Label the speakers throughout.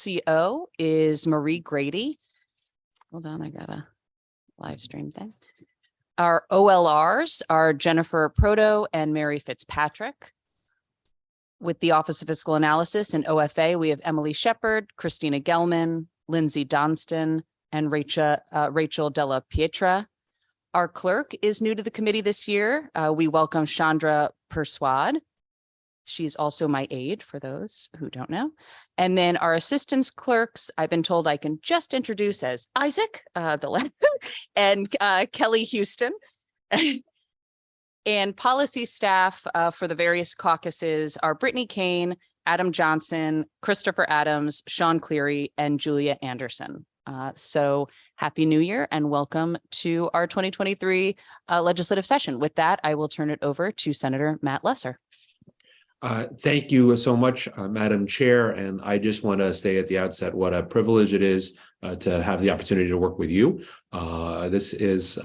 Speaker 1: CO is Marie Grady. Hold on, I got a live stream thing. Our OLRs are Jennifer Proto and Mary Fitzpatrick. With the Office of Fiscal Analysis and OFA, we have Emily Shepard, Christina Gelman, Lindsay Donston, and Rachel Della Pietra. Our clerk is new to the committee this year. We welcome Chandra Perswad. She's also my aide, for those who don't know. And then our assistants clerks, I've been told I can just introduce as Isaac, and Kelly Houston. And policy staff for the various caucuses are Brittany Kane, Adam Johnson, Christopher Adams, Sean Cleary, and Julia Anderson. So happy New Year and welcome to our 2023 legislative session. With that, I will turn it over to Senator Matt Lesser.
Speaker 2: Thank you so much, Madam Chair. And I just want to say at the outset what a privilege it is to have the opportunity to work with you. This is,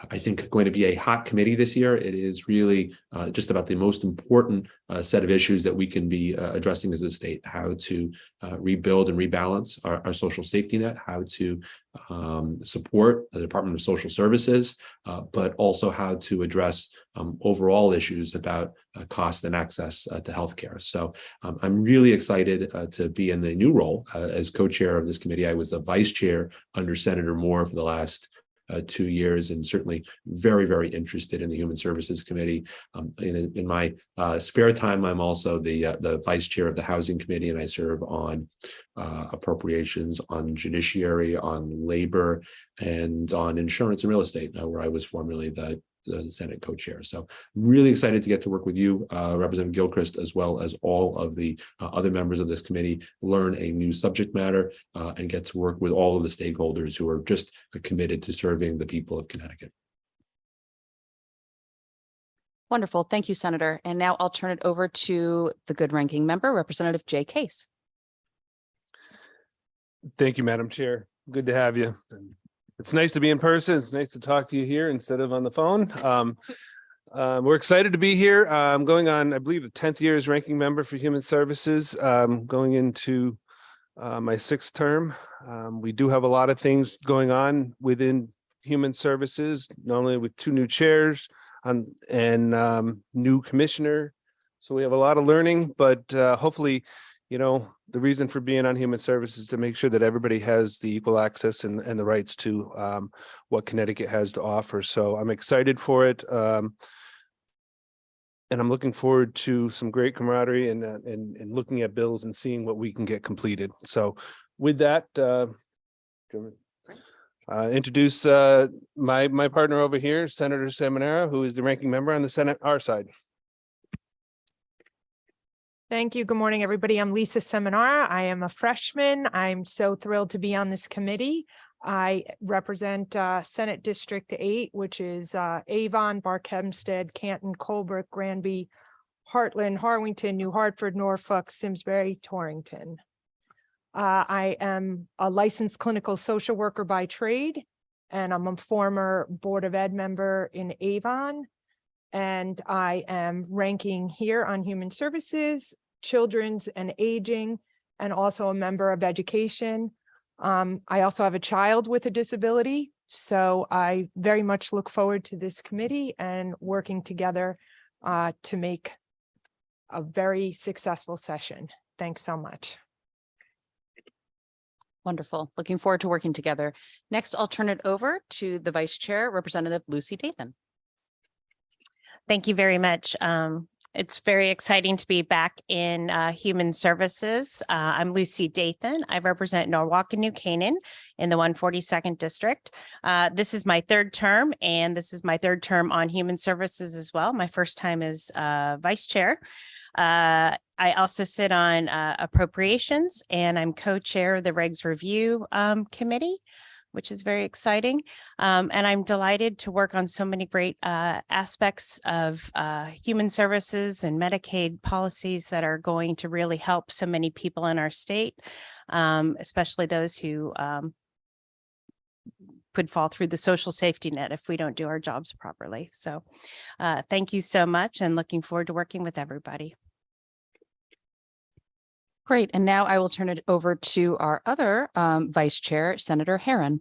Speaker 2: I think, going to be a hot committee this year. It is really just about the most important set of issues that we can be addressing as a state: how to rebuild and rebalance our social safety net, how to support the Department of Social Services, but also how to address overall issues about cost and access to healthcare. So I'm really excited to be in the new role as co-chair of this committee. I was the vice chair under Senator Moore for the last 2 years, and certainly very, very interested in the Human Services Committee. In my spare time, I'm also the vice chair of the Housing Committee, and I serve on appropriations, on judiciary, on labor, and on insurance and real estate, where I was formerly the Senate co-chair. So I'm really excited to get to work with you, Representative Gilchrist, as well as all of the other members of this committee, learn a new subject matter, and get to work with all of the stakeholders who are just committed to serving the people of Connecticut.
Speaker 1: Wonderful. Thank you, Senator. And now I'll turn it over to the good ranking member, Representative Jay Case.
Speaker 3: Thank you, Madam Chair. Good to have you. It's nice to be in person. It's nice to talk to you here instead of on the phone. We're excited to be here. I'm going on, I believe, the 10th year as ranking member for Human Services, going into my 6th term. We do have a lot of things going on within Human Services, not only with 2 new chairs and new commissioner. So we have a lot of learning, but hopefully, you know, the reason for being on Human Services is to make sure that everybody has the equal access and the rights to what Connecticut has to offer. So I'm excited for it. And I'm looking forward to some great camaraderie and looking at bills and seeing what we can get completed. So with that, introduce my partner over here, Senator Seminara, who is the ranking member on the Senate, our side.
Speaker 4: Thank you. Good morning, everybody. I'm Lisa Seminara. I am a freshman. I'm so thrilled to be on this committee. I represent Senate District 8, which is Avon, Bark-Hempstead, Canton, Colebrook, Granby, Heartland, Harwington, New Hartford, Norfolk, Simsbury, Torrington. I am a licensed clinical social worker by trade, and I'm a former Board of Ed member in Avon. And I am ranking here on Human Services, Children's and Aging, and also a member of Education. I also have a child with a disability, so I very much look forward to this committee and working together to make a very successful session. Thanks so much.
Speaker 1: Wonderful. Looking forward to working together. Next, I'll turn it over to the Vice Chair, Representative Lucy Dayton.
Speaker 5: Thank you very much. It's very exciting to be back in Human Services. I'm Lucy Dayton. I represent Norwalk and New Canaan in the 142nd District. This is my 3rd term, and this is my 3rd term on Human Services as well. My first time as Vice Chair. I also sit on Appropriations, and I'm co-chair of the Regs Review Committee, which is very exciting. And I'm delighted to work on so many great aspects of human services and Medicaid policies that are going to really help so many people in our state, especially those who could fall through the social safety net if we don't do our jobs properly. So thank you so much, and looking forward to working with everybody.
Speaker 1: Great. And now I will turn it over to our other Vice Chair, Senator Herron.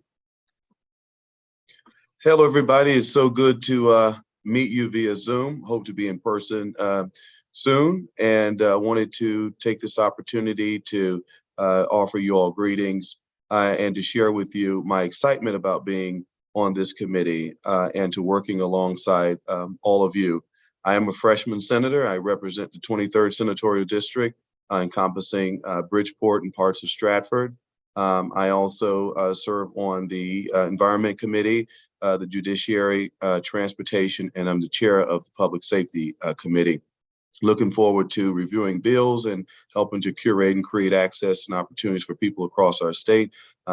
Speaker 6: Hello, everybody. It's so good to meet you via Zoom. Hope to be in person soon. And wanted to take this opportunity to offer you all greetings and to share with you my excitement about being on this committee and to working alongside all of you. I am a freshman senator. I represent the 23rd Senatorial District, encompassing Bridgeport and parts of Stratford. I also serve on the Environment Committee, the Judiciary, Transportation, and I'm the chair of the Public Safety Committee. Looking forward to reviewing bills and helping to curate and create access and opportunities for people across our state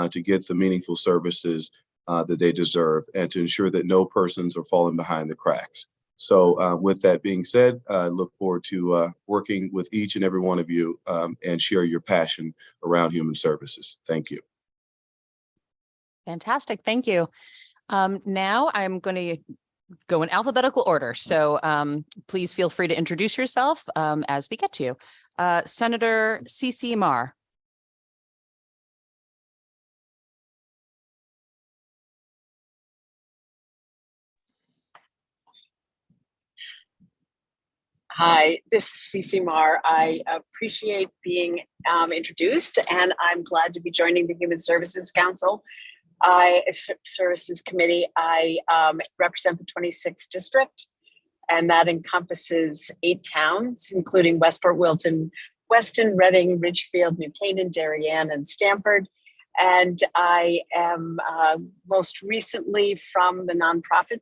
Speaker 6: to get the meaningful services that they deserve and to ensure that no persons are falling behind the cracks. So with that being said, I look forward to working with each and every one of you and share your passion around human services. Thank you.
Speaker 1: Fantastic. Thank you. Now I'm going to go in alphabetical order. So please feel free to introduce yourself as we get to you. Senator CC Marr.
Speaker 7: Hi, this is CC Marr. I appreciate being introduced, and I'm glad to be joining the Human Services Council. Services Committee. I represent the 26th District, and that encompasses 8 towns, including Westport, Wilton, Weston, Reading, Ridgefield, New Canaan, Darien, and Stamford. And I am most recently from the nonprofit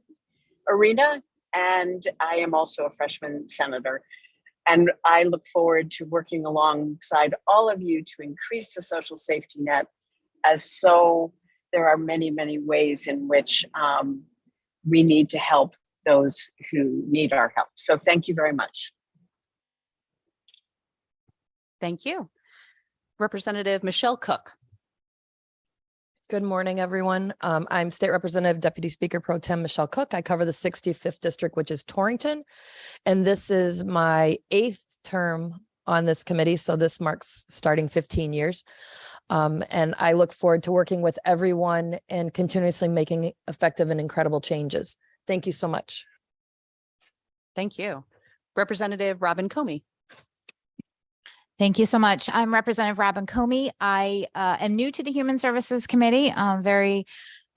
Speaker 7: arena, and I am also a freshman senator. And I look forward to working alongside all of you to increase the social safety net, as there are many, many ways in which we need to help those who need our help. So thank you very much.
Speaker 1: Thank you. Representative Michelle Cook.
Speaker 8: Good morning, everyone. I'm State Representative Deputy Speaker Pro Tem Michelle Cook. I cover the 65th District, which is Torrington. And this is my 8th term on this committee. So this marks starting 15 years. And I look forward to working with everyone and continuously making effective and incredible changes. Thank you so much.
Speaker 1: Thank you. Representative Robin Comey.
Speaker 9: Thank you so much. I'm Representative Robin Comey. I am new to the Human Services Committee. I'm very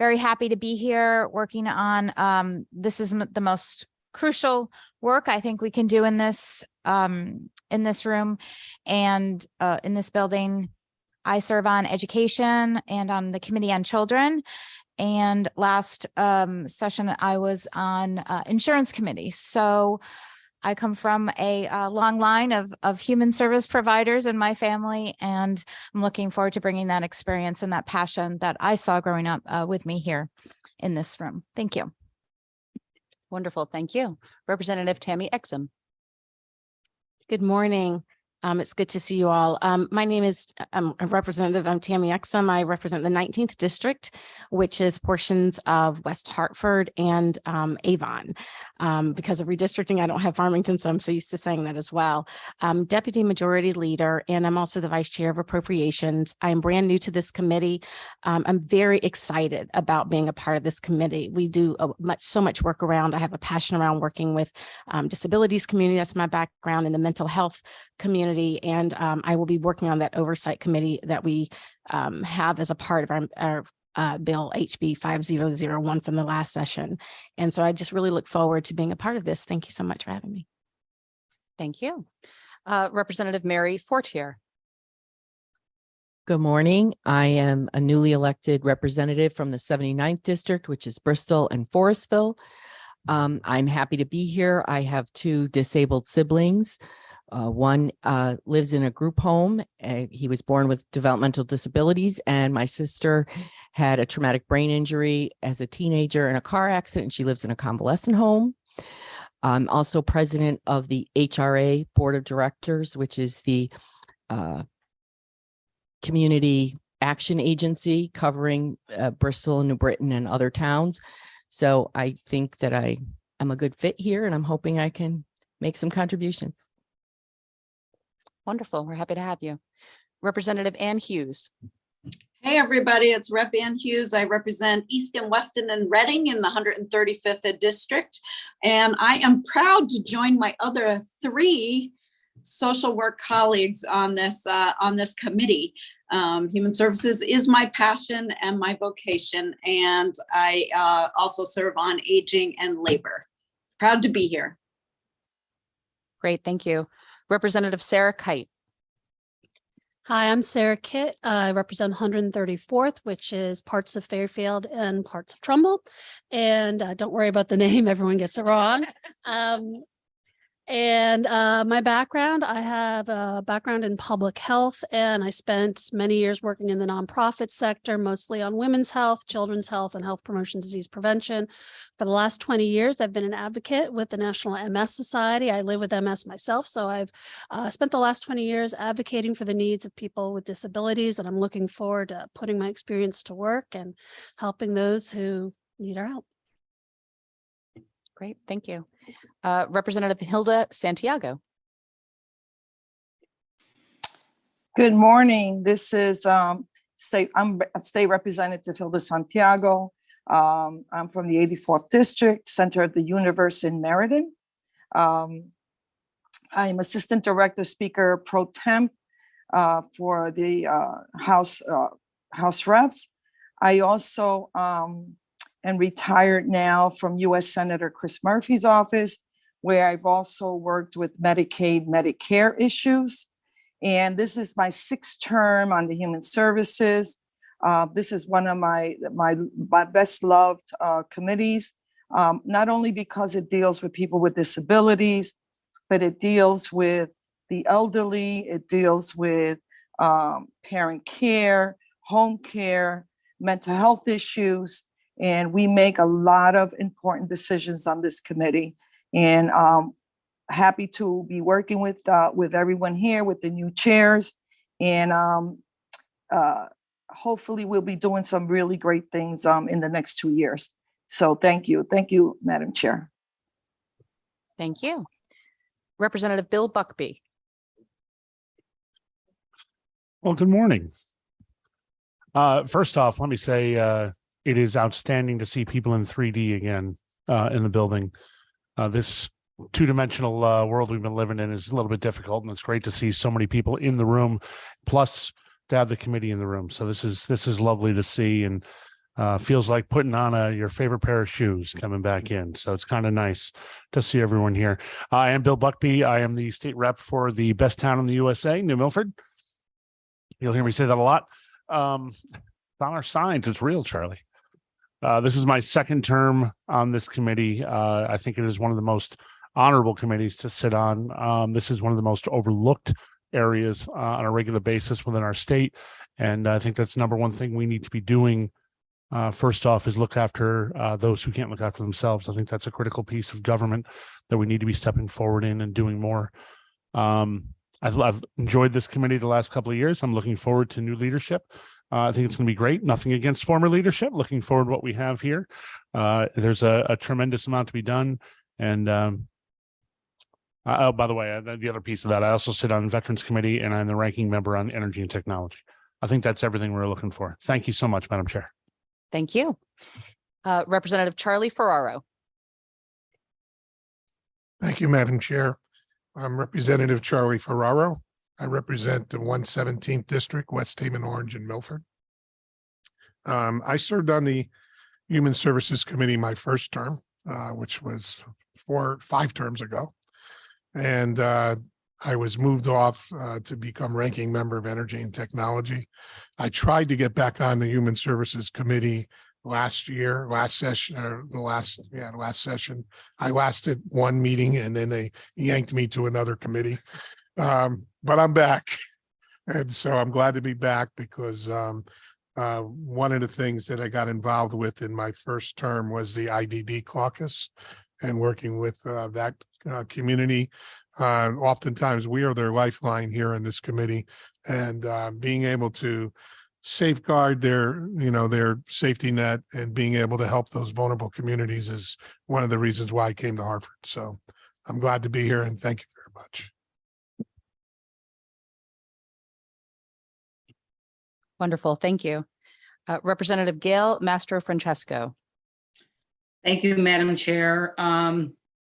Speaker 9: happy to be here working on this is the most crucial work I think we can do in this room and in this building. I serve on education and on the Committee on Children. And last session, I was on Insurance Committee. So I come from a long line of human service providers in my family, and I'm looking forward to bringing that experience and that passion that I saw growing up with me here in this room. Thank you.
Speaker 1: Wonderful. Thank you. Representative Tammy Exum.
Speaker 10: Good morning. It's good to see you all. My name is I'm Tammy Exum. I represent the 19th District, which is portions of West Hartford and Avon. Because of redistricting, I don't have Farmington, so I'm so used to saying that as well. Deputy Majority Leader, and I'm also the Vice Chair of Appropriations. I'm brand new to this committee. I'm very excited about being a part of this committee. We do so much work around. I have a passion around working with disabilities community. That's my background, in the mental health community. And I will be working on that oversight committee that we have as a part of our Bill HB 5001 from the last session. And so I just really look forward to being a part of this. Thank you so much for having me.
Speaker 1: Thank you. Representative Mary Fortier.
Speaker 11: Good morning. I am a newly elected representative from the 79th District, which is Bristol and Forestville. I'm happy to be here. I have 2 disabled siblings. One lives in a group home. He was born with developmental disabilities, and my sister had a traumatic brain injury as a teenager in a car accident. She lives in a convalescent home. I'm also president of the HRA Board of Directors, which is the community action agency covering Bristol and New Britain and other towns. So I think that I'm a good fit here, and I'm hoping I can make some contributions.
Speaker 1: Wonderful. We're happy to have you. Representative Ann Hughes.
Speaker 12: Hey, everybody, it's Rep. Ann Hughes. I represent Easton, Weston, and Reading in the 135th District. And I am proud to join my other 3 social work colleagues on this committee. Human services is my passion and my vocation. And I also serve on aging and labor. Proud to be here.
Speaker 1: Great. Thank you. Representative Sarah Kite.
Speaker 13: Hi, I'm Sarah Kite. I represent 134th, which is parts of Fairfield and parts of Trumbull. And don't worry about the name, everyone gets it wrong. My background, I have a background in public health, and I spent many years working in the nonprofit sector, mostly on women's health, children's health, and health promotion, disease prevention. For the last 20 years, I've been an advocate with the National MS Society. I live with MS myself, so I've spent the last 20 years advocating for the needs of people with disabilities, and I'm looking forward to putting my experience to work and helping those who need our help.
Speaker 1: Great. Thank you. Representative Hilda Santiago.
Speaker 14: Good morning. This is I'm State Representative Hilda Santiago. I'm from the 84th District, Center of the Universe in Meriden. I'm Assistant Director Speaker Pro Temp for the House Reps. I also and retired now from U.S. Senator Chris Murphy's office, where I've also worked with Medicaid, Medicare issues. And this is my 6th term on the Human Services. This is one of my best loved committees, not only because it deals with people with disabilities, but it deals with the elderly, it deals with parent care, home care, mental health issues. And we make a lot of important decisions on this committee. And happy to be working with everyone here, with the new chairs. And hopefully we'll be doing some really great things in the next 2 years. So thank you. Thank you, Madam Chair.
Speaker 1: Thank you. Representative Bill Buckby.
Speaker 15: Well, good morning. First off, let me say, it is outstanding to see people in 3D again in the building. This two-dimensional world we've been living in is a little bit difficult, and it's great to see so many people in the room, plus to have the committee in the room. So this is lovely to see, and feels like putting on your favorite pair of shoes coming back in. So it's kind of nice to see everyone here. I am Bill Buckby. I am the state rep for the best town in the USA, New Milford. You'll hear me say that a lot. It's on our signs. It's real, Charlie. This is my 2nd term on this committee. I think it is one of the most honorable committees to sit on. This is one of the most overlooked areas on a regular basis within our state. And I think that's number one thing we need to be doing. First off is look after those who can't look after themselves. I think that's a critical piece of government that we need to be stepping forward in and doing more. I've enjoyed this committee the last couple of years. I'm looking forward to new leadership. I think it's going to be great. Nothing against former leadership. Looking forward to what we have here. There's a tremendous amount to be done. And oh, by the way, the other piece of that, I also sit on Veterans Committee, and I'm the ranking member on Energy and Technology. I think that's everything we're looking for. Thank you so much, Madam Chair.
Speaker 1: Thank you. Representative CharlieFerraro.
Speaker 16: Thank you, Madam Chair. I'm Representative CharlieFerraro. I represent the 117th District, West Haven, Orange, and Milford. I served on the Human Services Committee my 1st term, which was 5 terms ago. And I was moved off to become ranking member of Energy and Technology. I tried to get back on the Human Services Committee last session. I lasted 1 meeting, and then they yanked me to another committee. But I'm back. And so I'm glad to be back, because one of the things that I got involved with in my 1st term was the IDD caucus, and working with that community. Oftentimes we are their lifeline here in this committee, and being able to safeguard their safety net and being able to help those vulnerable communities is one of the reasons why I came to Hartford. So I'm glad to be here, and thank you very much.
Speaker 1: Wonderful. Thank you. Representative Gail Mastro Francesco.
Speaker 17: Thank you, Madam Chair.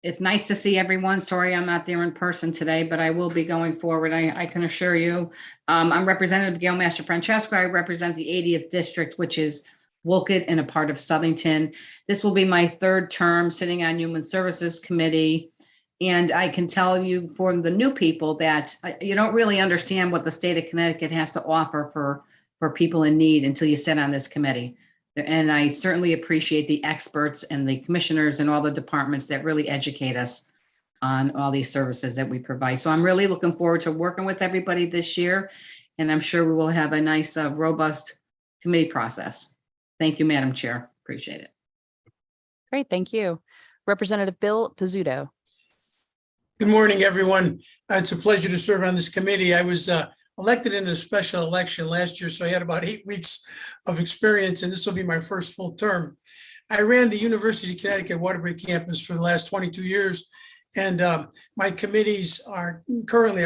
Speaker 17: It's nice to see everyone. Sorry, I'm not there in person today, but I will be going forward. I can assure you. I'm Representative Gail Mastro Francesco. I represent the 80th District, which is Wolcott and a part of Southington. This will be my third term sitting on Human Services Committee. And I can tell you for the new people that you don't really understand what the state of Connecticut has to offer for people in need until you sit on this committee. And I certainly appreciate the experts and the commissioners and all the departments that really educate us on all these services that we provide. So I'm really looking forward to working with everybody this year. And I'm sure we will have a nice, robust committee process. Thank you, Madam Chair. Appreciate it.
Speaker 1: Great. Thank you. Representative Bill Pizzuto.
Speaker 18: Good morning, everyone. It's a pleasure to serve on this committee. I was elected in a special election last year, so I had about 8 weeks of experience, and this will be my first full term. I ran the University of Connecticut Waterbury campus for the last 22 years, and my committees are currently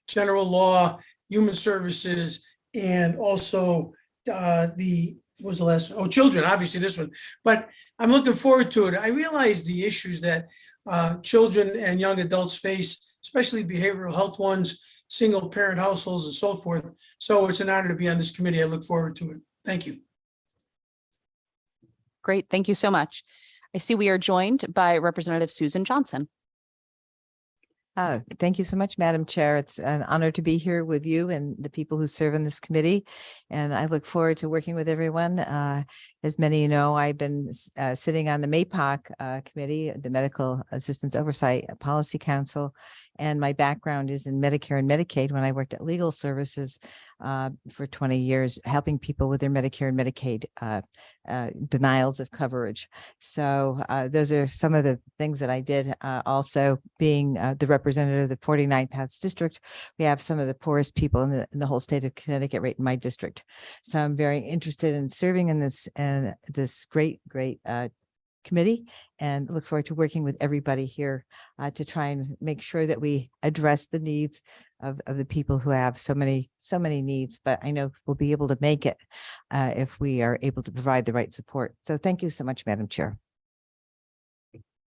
Speaker 18: general law, human services, and also what was the last one? Oh, children, obviously this one. But I'm looking forward to it. I realize the issues that children and young adults face, especially behavioral health ones, single parent households and so forth. So it's an honor to be on this committee. I look forward to it. Thank you.
Speaker 1: Great. Thank you so much. I see we are joined by Representative Susan Johnson.
Speaker 19: Thank you so much, Madam Chair. It's an honor to be here with you and the people who serve in this committee. And I look forward to working with everyone. As many of you know, I've been sitting on the MAPOC committee, the Medical Assistance Oversight Policy Council. And my background is in Medicare and Medicaid when I worked at Legal Services for 20 years, helping people with their Medicare and Medicaid denials of coverage. So those are some of the things that I did. Also being the representative of the 49th House District, we have some of the poorest people in the whole state of Connecticut right in my district. So I'm very interested in serving in this great committee and look forward to working with everybody here to try and make sure that we address the needs of the people who have so many needs, but I know we'll be able to make it if we are able to provide the right support. So thank you so much, Madam Chair.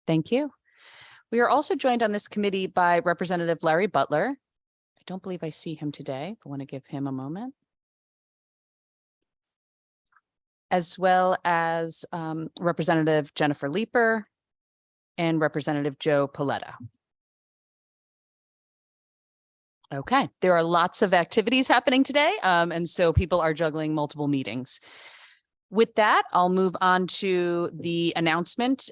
Speaker 1: Thank you. We are also joined on this committee by Representative Larry Butler. I don't believe I see him today. I want to give him a moment. As well as Representative Jennifer Leeper and Representative Joe Paletta. Okay, there are lots of activities happening today, and so people are juggling multiple meetings. With that, I'll move on to the announcement.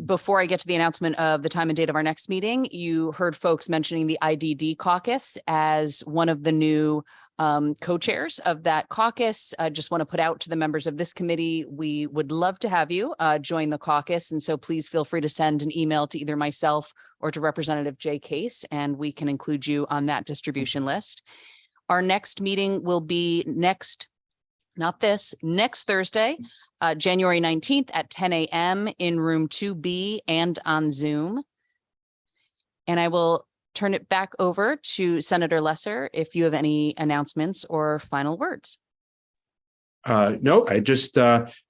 Speaker 1: Before I get to the announcement of the time and date of our next meeting, you heard folks mentioning the IDD caucus as one of the new co-chairs of that caucus. I just want to put out to the members of this committee, we would love to have you join the caucus. And so please feel free to send an email to either myself or to Representative Jay Case, and we can include you on that distribution list. Our next meeting will be next Thursday, January 19th at 10 a.m. in room 2B and on Zoom. And I will turn it back over to Senator Lesser if you have any announcements or final words.
Speaker 2: No, I just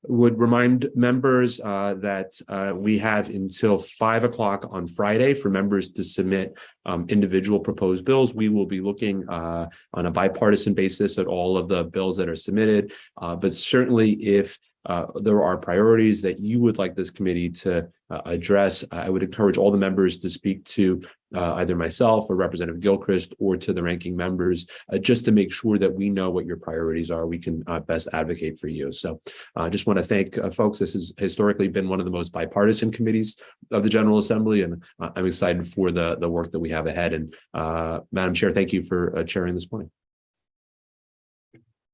Speaker 2: would remind members that we have until 5 o'clock on Friday for members to submit individual proposed bills. We will be looking on a bipartisan basis at all of the bills that are submitted, but certainly if there are priorities that you would like this committee to address, I would encourage all the members to speak to either myself or Representative Gilchrist or to the ranking members, just to make sure that we know what your priorities are. We can best advocate for you. So I just want to thank folks. This has historically been one of the most bipartisan committees of the General Assembly, and I'm excited for the work that we have ahead. And Madam Chair, thank you for chairing this morning.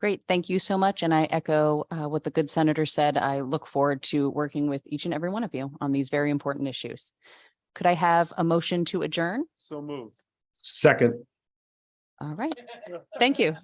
Speaker 1: Great. Thank you so much. And I echo what the good senator said. I look forward to working with each and every one of you on these very important issues. Could I have a motion to adjourn?
Speaker 3: So moved.
Speaker 2: Second.
Speaker 1: All right. Thank you.